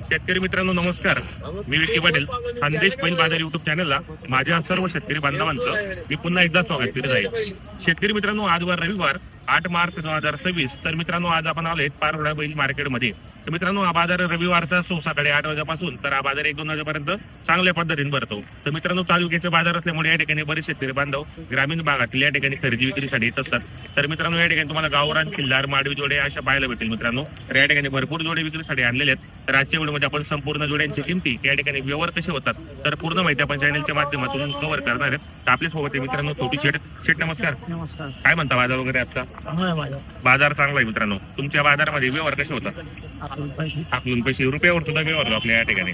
शेतकरी मित्रांनो नमस्कार. मी विकी पाटील. खानदेश बैल बाजार युट्यूब चॅनलला माझ्या सर्व शेतकरी बांधवांचं मी पुन्हा एकदा स्वागत करीत आहे. शेतकरी मित्रांनो, आज वार रविवार 8 मार्च 2026. तर मित्रांनो, आज आपण आलोय पारोळा बैल मार्केटमध्ये. तर मित्रांनो, हा बाजार रविवारचा असतो सकाळी 8 वाजल्यापासून तर हा बाजार 1-2 वाजेपर्यंत चांगल्या पद्धतीने भरतो. तर मित्रांनो, तालुक्याचे बाजार असल्यामुळे या ठिकाणी बरेच शेतकरी बांधव ग्रामीण भागातील या ठिकाणी खरेदी विक्रीसाठी येत असतात. तर मित्रांनो, या ठिकाणी तुम्हाला गावरान, खिल्लार, माडवी जोडे अशा पाहायला भेटेल मित्रांनो. तर या ठिकाणी भरपूर जोडे विक्रीसाठी आणलेले आहेत. तर आजच्या व्हिडिओमध्ये आपण संपूर्ण जोड्यांची किमती, या ठिकाणी व्यवहार कसे होतात तर पूर्ण माहिती आपण चॅनलच्या माध्यमातून कव्हर करणार आहेत. तर आपल्या सोबत आहे मित्रांनो छोटी शेट. नमस्कार. नमस्कार. काय म्हणता बाजार वगैरे आजचा? बाजार चांगला आहे मित्रांनो. तुमच्या बाजारामध्ये व्यवहार कसे होतात? आपलं पैसे रुपयावर सुद्धा व्यवहार होतो आपल्या या ठिकाणी.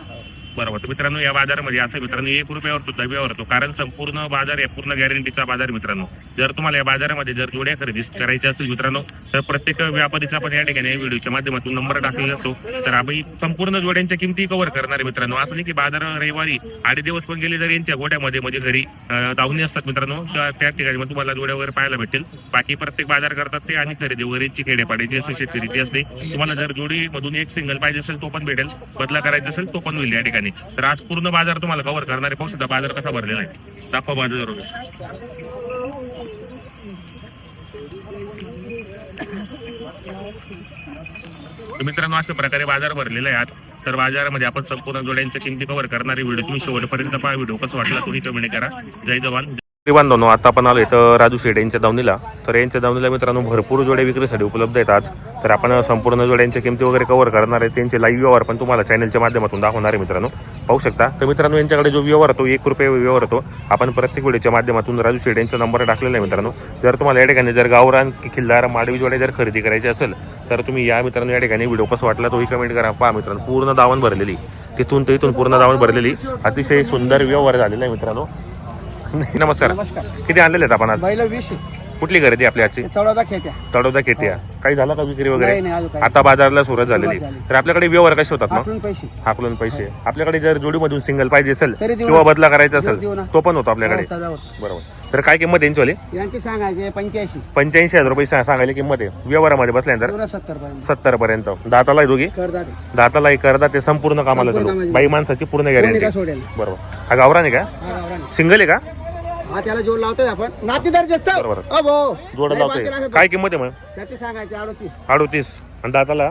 बरोबर. तर मित्रांनो, या बाजारामध्ये असं मित्रांनो 1 रुपयावर सुद्धा व्यवहार होतो, कारण संपूर्ण बाजार आहे पूर्ण गॅरंटीचा बाजार मित्रांनो. जर तुम्हाला या बाजारामध्ये जर जोड्या खरेदी करायच्या असेल मित्रांनो, तर प्रत्येक व्यापारीचा आपण या ठिकाणी व्हिडिओच्या माध्यमातून नंबर टाकलेला असतो. तर आम्ही संपूर्ण जोड्यांच्या किमती कव्हर करणार आहे मित्रांनो. असं नाही की बाजार रविवारी 8 दिवस पण गेले तर यांच्या गोट्यामध्ये म्हणजे घरी दावणी असतात मित्रांनो, त्या ठिकाणी मग तुम्हाला जोड्या वगैरे पाहायला भेटेल. बाकी प्रत्येक बाजार करतात ते आणि खरेदी वगैरेची खेडेपाड्याची असे शेतकरी असते. तुम्हाला जर जोडी मधून एक सिंगल पाहिजे असेल तो पण भेटेल, बदला करायचा असेल तो पण होईल या ठिकाणी. तर आज पूर्ण बाजार तुम्हाला कव्हर करणारे. पाहू शकता बाजार कसा भरलेला आहे. दाखवा बाजार. मित्रांनो, अशा प्रकारे बाजार भरलेला आहे आज. तर बाजारामध्ये आपण संपूर्ण जोड्यांच्या किमती कव्हर करणारी व्हिडिओ तुम्ही शेवटपर्यंत पहा. व्हिडिओ कसा वाटला तुम्ही कमेंट करा. जय जवान. बांधवांनो, आता आपण आलोय तर राजू शेड यांच्या दावणीला. तर यांच्या दावणीला मित्रांनो भरपूर जोड्या विक्रीसाठी उपलब्ध आहेत आज. तर आपण संपूर्ण जोड्यांच्या किमती वगैरे कव्हर करणार आहे. त्यांचे लाईव्ह व्यवहार पण तुम्हाला चॅनलच्या माध्यमातून दाखवणार आहे मित्रांनो. पाहू शकता. तर मित्रांनो, यांच्याकडे जो व्यवहार होतो 1 रुपये व्यवहार होतो. आपण प्रत्येक व्हिडिओच्या माध्यमातून राजू शेड यांचा नंबर टाकलेला आहे मित्रांनो. जर तुम्हाला या ठिकाणी जर गावरान, खिल्लार, माडवी जोड्या जर खरेदी करायची असेल तर तुम्ही या मित्रांनो. या ठिकाणी व्हिडिओ कसा वाटला तोही कमेंट करा. पहा मित्रांनो, पूर्ण दावण भरलेली, तिथून ते इथून पूर्ण दावण भरलेली, अतिशय सुंदर व्यवहार झालेला आहे मित्रांनो. नमस्कार. किती आणलेले आहेत आपण आज? 20. कुठली खरेदी आपली आजची? तळोदा खेत्या. काही झालं का विक्री वगैरे? आता बाजाराला सुरुवात झालेली. तर आपल्याकडे व्यवहार कसे होतात मग? हाकलून पैसे. आपल्याकडे जर जोडीमधून सिंगल पाहिजे असेल किंवा बदला करायचा असेल तो पण होतो आपल्याकडे. बरोबर. तर काय किंमत यांची वाली? यांची सांगायचे 85,000 रुपये सांगायला किंमत आहे. व्यवहारामध्ये बसल्यानंतर 70 पर्यंत. दाताला आहे दोघी? दाताला एक करदा. ते संपूर्ण कामाला चालू. बाई माणसाची पूर्ण गॅरंटी. बरोबर. हा गावरान आहे का? सिंगल आहे का? त्याला जोड लावतोय आपण. नातीदार जास्त. बरोबर. जोड लावतोय. काय किंमत आहे मग? त्याची सांगायचे 38. आणि दाताला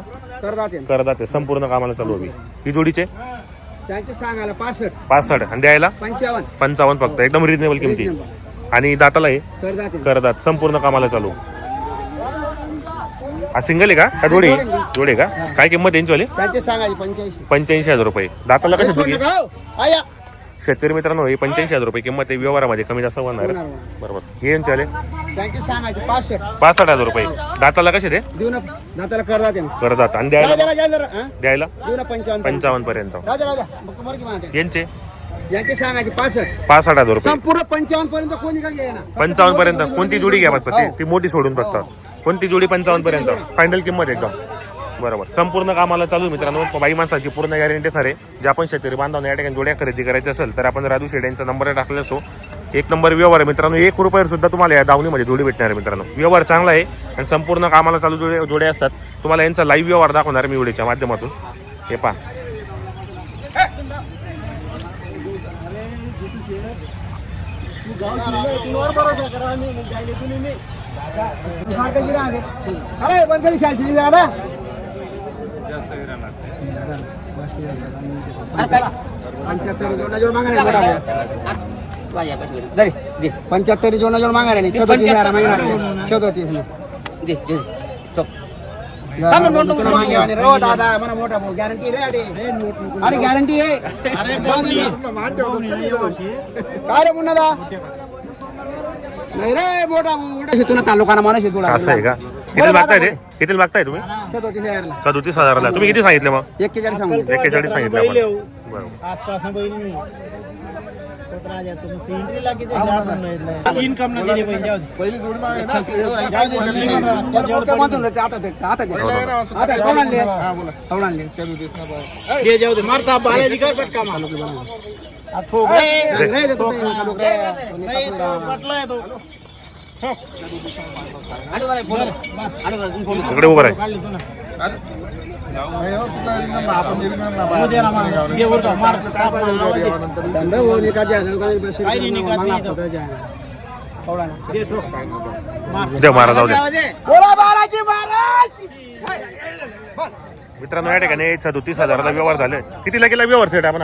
करदाते. संपूर्ण कामाला चालू हवी. ही जोडीचे त्यांची सांगायला 65. आणि द्यायला 55 फक्त. एकदम रिजनेबल किमती. आणि दाताला आहे करदात. संपूर्ण कामाला चालू. हा सिंगल आहे का? जोडे का? काय किंमत यांची वाली? त्यांची सांगायची 85,000 रुपये. दाताला कसे दोघी? शेतकरी मित्रांनो, हे 85,000 रुपये किंमत आहे. व्यवहारामध्ये कमी जास्त होणार. बरोबर. हे यांचे आले त्यांची सांगायची 65,000 रुपये. दाताला कसे ते? दाताला करदात. आणि द्यायला 55 पर्यंत. यांचे यांची सांगायची 65,000 रुपये. संपूर्ण 55 पर्यंत कोणी का घ्या. 55 पर्यंत. कोणती जोडी घ्या फक्त ती मोठी सोडून फक्त. कोणती जोडी 55 पर्यंत फायनल किंमत एकदम. बरोबर. संपूर्ण कामाला चालू मित्रांनो. बाई माणसाची पूर्ण गॅरंटी सारे. जे आपण शेतकरी बांधवांना या ठिकाणी जोड्या खरेदी करायची असेल तर आपण राजू शेड यांचा नंबर टाकलेला असो. 1 नंबर व्यवहार आहे मित्रांनो. 1 रुपयावर सुद्धा तुम्हाला या दावणीमध्ये जोडी भेटणार आहे मित्रांनो. व्यवहार चांगला आहे आणि संपूर्ण कामाला चालू जोड्या असतात. तुम्हाला यांचा लाईव्ह व्यवहार दाखवणार मी व्हिडिओच्या माध्यमातून. हे पहा. अरे बंद शाळेची दादा 75 जोड मागा नाही. 75 जोड मागा नाही. 37 दादा मला मोठा गॅरंटी रे. अरे गॅरंटी आहे. काय रे मुन्ना दा? नाही रे मोठा शेतून तालुका माणूस शेतून. असं आहे का? किती मागताय ते? किती मागताय तुम्ही? 37,000. तुम्ही किती सांगितले मग? 41 सांगितलं. बरोबर. इकडे उभं आहे. धंदा हो निकाजी आहे द्या महाराज जाऊ द्या बोला बालाजी महाराज. मित्रांनो या ठिकाणी 37,000ला व्यवहार झाले. कितीला केला व्यवहार सेट आपण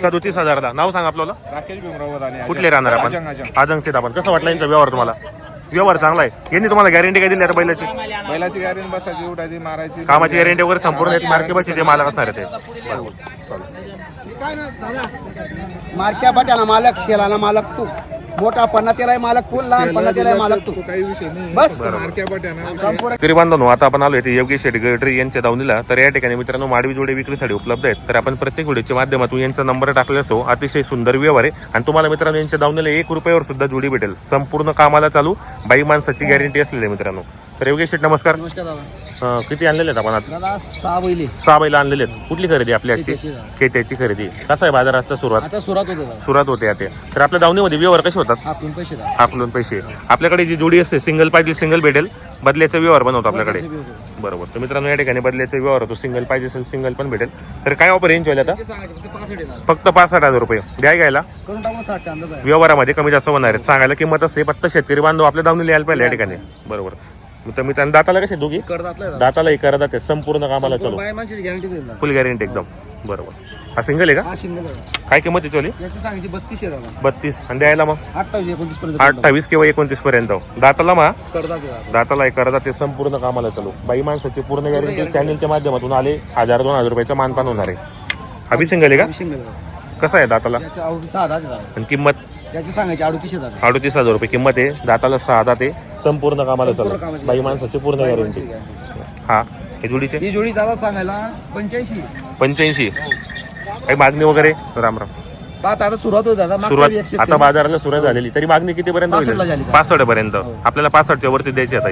37,000ला? नाव सांगा आपल्याला. राकेश भीमराव आणि कुठले राहणार आपण? आजंगचे आपण. कसं वाटलं यांचा व्यवहार तुम्हाला? व्यवहार चांगला आहे. यांनी तुम्हाला गॅरंटी काय दिली आता बैलाची? बैलाची गॅरंटी बसायची उठायची मारायची कामाची गॅरंटी वगैरे संपूर्ण आहेत. मार्के बसीचे मालक असणार आहेत ते. काय ना दादा मारक्या पाट्याला मालक शेलाला मालक तू मोठा पन्ना तेरा मालक तू लहान पन्ना तेरा मालक तू काही विषय नाही बस मारक्या पट्याना संपूर्ण तरी बांधवनो आता आपण आलोय ते योगेश शेट गडरी यांच्या दावणीला. तर या ठिकाणी मित्रांनो माडवी जोडे विक्रीसाठी उपलब्ध आहेत. तर आपण प्रत्येक व्हिडिओच्या माध्यमातून यांचा नंबर टाकला असो. अतिशय सुंदर व्यवहार आहे आणि तुम्हाला मित्रांनो यांच्या दावणीला 1 रुपयावर सुद्धा जोडी भेटेल. संपूर्ण कामाला चालू बाई माणसाची गॅरंटी असलेली आहे मित्रांनो. तर योगेश शेट नमस्कार. नमस्कार दादा. किती आणलेले आहेत आपण आज? दादा 6 बैले 6 बैल आणलेले आहेत. कुठली खरेदी आपली आजची? खेत्याची खरेदी. कसा आहे बाजाराचा सुरुवात? आता सुरुवात होते दादा. सुरुवात होते आता. तर आपल्या दावणीमध्ये व्यवहार कसे होतात? आपण पैसे दादा हाकलून पैसे. आपल्याकडे जी जोडी असते सिंगल पाहिजे सिंगल भेटेल. बदल्याचा व्यवहार बनवतो आपल्याकडे. बरोबर. तर मित्रांनो या ठिकाणी बदल्याचा व्यवहार होतो. सिंगल पाहिजे असेल सिंगल पण भेटेल. तर काय ऑफर रेंज होईल आता? फक्त 65,000 रुपये द्या घ्यायला. करून टाकून 60 चा अंदाज आहे. व्यवहारामध्ये कमी जास्त होणार आहे. सांगायला किंमत असते. फक्त शेतकरी बांधव आपल्या दावणीला यायला पाहिजे या ठिकाणी. बरोबर. तर मित्रांनो दाताला कसे दोघी? करदातला आहे दाताला करा जाते. संपूर्ण कामाला चालू. बाय माणसाची गॅरंटी देईल दादा. फुल गॅरंटी एकदम. बरोबर. हा सिंगल आहे का? हा शिंदे दादा. काय किंमत आहे चोली? याची सांगायची 32 आहे दादा. 32 आणि द्यायला मग 28 29 पर्यंत 28 किंवा 29 पर्यंत. दाताला मग करदात आहे दादा. दाताला करा जाते. संपूर्ण कामाला चालू बाई माणसाची पूर्ण गॅरंटी. चॅनलच्या माध्यमातून आले 1000-2000 रुपयाचा मानपान होणार आहे. हा बी सिंगल आहे का? शिंदे दादा. कसा आहे दाताला? याची आवडी 6 दादा दादा. आणि किंमत? याची सांगायची 38 आहे दादा. 38,000 रुपये किंमत आहे. दाताला 6 दात आहे. संपूर्ण कामाला चालू कामाची बाई माणसाची पूर्ण गॅरंटी. हा हे जोडीचे ही जोडी दादा सांगायला 85. 85. काही मागणी वगैरे? राम राम. आता सुरुवात होती दादा. सुरुवात आता बाजाराला सुरुवात झालेली. तरी मागणी किती पर्यंत? 65 ला झाली. 65 पर्यंत. आपल्याला 65च्या वरती द्यायची आता.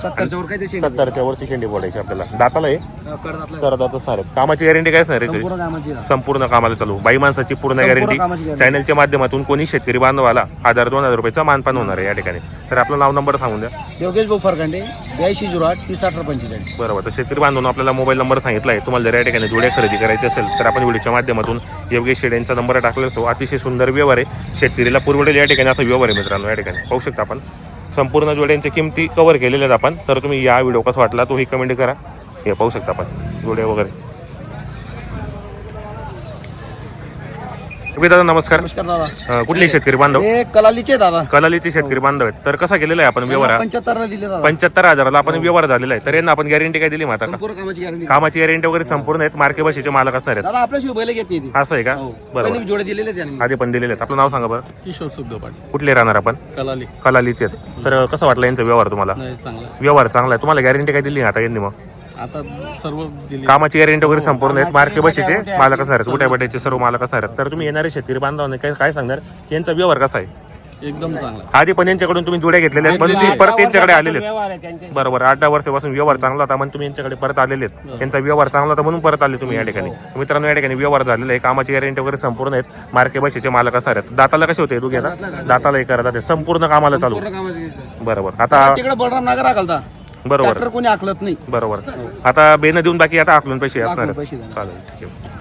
70च्या वर काय ते 70च्या वरची शेंडी फोडायची आपल्याला. दाताला आहे करदातला आहे. करत असणार आहेत. कामाची गॅरंटी काय असणार आहे? संपूर्ण कामाची दादा. संपूर्ण कामाला चालू बाई माणसाची पूर्ण गॅरंटी. कामाची guarantee. चॅनलच्या माध्यमातून कोणी शेतकरी बांधवाला 1000-2000 रुपयाचा मानपान होणार आहे या ठिकाणी. तर आपलं नाव नंबर सांगून द्या. योगेश भाऊ फरकांडे 8208 301845. बरोबर. तर शेतकरी बांधवांना आपल्याला मोबाईल नंबर सांगितला आहे. तुम्हाला जर या ठिकाणी जोड्या खरेदी करायची असेल तर आपण व्हिडिओच्या माध्यमातून योगेश शेड यांचा नंबर टाकलेला असो. अतिशय सुंदर व्यवहार आहे. शेतकरीला पुरवडेल या ठिकाणी असा व्यवहार आहे मित्रांनो. या ठिकाणी पाहू शकता आपण संपूर्ण जोड्यांच्या किमती कव्हर केलेल्या आहेत आपण. तर तुम्ही या व्हिडिओ कसा वाटला तोही कमेंट करा. हे पाहू शकता आपण जोड्या वगैरे. दादा नमस्कार. नमस्कार दादा. कुठले शेतकरी बांधव? हे कलालीचे दादा. कलालीचे शेतकरी बांधव आहेत. तर कसा केलेला आहे आपण व्यवहार? 75 ला दिले दादा. 75,000ला आपण व्यवहार झालेला आहे. तर यांना आपण गॅरंटी काय दिली माता? संपूर्ण कामाची गॅरंटी कामाची गॅरंटी वगैरे संपूर्ण आहेत. मार्के बशीचे मालक असणार आहेत. दादा आपल्याशिवाय बैल घेत नाही ती. असं आहे का? बरोबर. पहिले जोडे दिलेले त्यांनी. आधी पण दिलेले आहेत. आपलं नाव सांगा बरं. किशोर सुखदेव पाटील कुठले राहणार आपण? कलाली. कलालीचे आहेत. तर कसं वाटलं यांचा व्यवहार तुम्हाला? नाही चांगला व्यवहार चांगला आहे. तुम्हाला गॅरंटी काय दिली आता यांनी? मग आता सर्व दिले. कामाची गॅरंटी वगैरे संपूर्ण आहेत. मार्के बशीचे मालक असणार आहेत. उठ्या बटायचे सर्व मालक असणार आहेत. तर तुम्ही येणारे शेतकरी बांधवांना काय सांगणार की यांचा व्यवहार कसा आहे? एकदम चांगला. आधी पण यांच्याकडून तुम्ही जोड्या घेतलेल्या आहेत म्हणून तुम्ही परत यांच्याकडे आलेले आहेत. बरोबर. 8-10 वर्षापासून व्यवहार चांगला होता म्हणून तुम्ही यांच्याकडे परत आलेले आहेत. यांचा व्यवहार चांगला होता म्हणून परत आले तुम्ही या ठिकाणी. मित्रांनो या ठिकाणी व्यवहार झालेला आहे. कामाची गॅरंटी वगैरे संपूर्ण आहेत. मार्के बशीचे मालक असणार आहेत. दाताला कसे होते दोघे? दाताला करतात. संपूर्ण कामाला चालू. पूर्ण कामाची guarantee. बरोबर. आता तिकडे बलराम नगर आकलता. बरोबर ट्रॅक्टर कोणी आकलत नाही. बरोबर. आता बेन देऊन बाकी आता आकलून पैसे असणार आकलून आहेत. पैसे देणार. चालेल ठीक आहे.